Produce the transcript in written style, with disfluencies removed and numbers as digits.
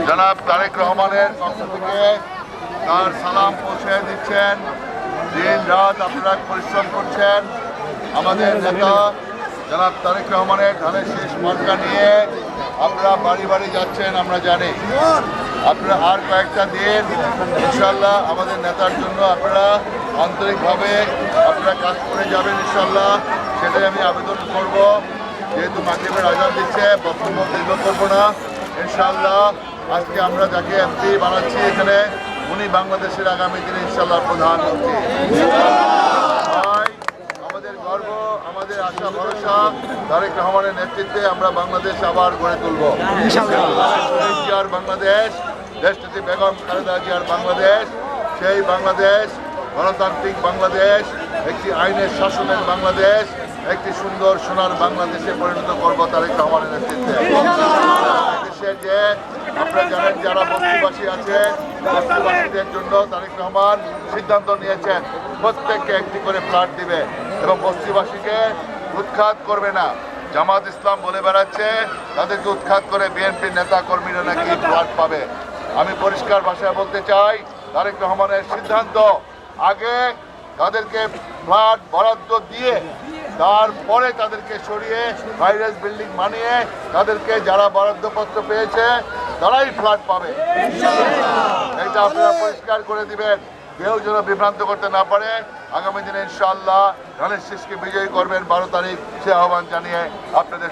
জনাব তারেক রহমানের পক্ষ থেকে তার সালাম পৌঁছে দিচ্ছেন। দিন রাত আপনারা পরিশ্রম করছেন। আমাদের নেতা জনাব তারেক রহমানের ধানের শীষ মার্কা নিয়ে আপনারা বাড়ি বাড়ি যাচ্ছেন, আমরা জানি। আপনারা আর কয়েকটা দিন ইনশাল্লাহ আমাদের নেতার জন্য আপনারা আন্তরিকভাবে আপনারা কাজ করে যাবেন ইনশাল্লাহ, সেটাই আমি আবেদন করব। যেহেতু মাগরিবের আজান দিচ্ছে, বক্তব্য দীর্ঘ করব না ইনশাল্লাহ। আজকে আমরা যাকে এমপি বানাচ্ছি এখানে, উনি বাংলাদেশের আগামী দিনে ইনশাল্লাহ প্রধানমন্ত্রী। আমাদের গর্ব, আমাদের আশা ভরসা, তারেক রহমানের নেতৃত্বে আমরা বাংলাদেশ আবার গড়ে তুলব। জিয়ার বাংলাদেশ, দেশটিতে বেগম খালেদা জিয়ার বাংলাদেশ, সেই বাংলাদেশ গণতান্ত্রিক বাংলাদেশ, একটি আইনের শাসনের বাংলাদেশ, একটি সুন্দর সোনার বাংলাদেশে পরিণত করব তারেক রহমানের নেতৃত্বে। দেশে যে আপনারা জানেন যারা বস্তিবাসী আছে, বস্তিবাসীদের জন্য তারেক রহমান সিদ্ধান্ত নিয়েছেন প্রত্যেককে একটি করে ফ্ল্যাট দিবে এবং বস্তিবাসীকে উৎখাত করবে না। জামাত ইসলাম বলে বেড়াচ্ছে তাদেরকে উৎখাত করে বিএনপির নেতা কর্মীরা নাকি ফ্ল্যাট পাবে। আমি পরিষ্কার ভাষায় বলতে চাই, তারেক রহমানের সিদ্ধান্ত আগে তাদেরকে ফ্ল্যাট বরাদ্দ দিয়ে তারপরে তাদেরকে সরিয়ে ভাইরাস বিল্ডিং বানিয়ে তাদেরকে যারা বরাদ্দপত্র পেয়েছে তারাই ফ্ল্যাট পাবে। এটা আপনারা পরিষ্কার করে দিবেন, কেউ যেন বিভ্রান্ত করতে না পারে। আগামী দিনে ইনশাআল্লাহ ধানের শীষকে বিজয়ী করবেন 12 তারিখ, সে আহ্বান জানিয়ে আপনাদের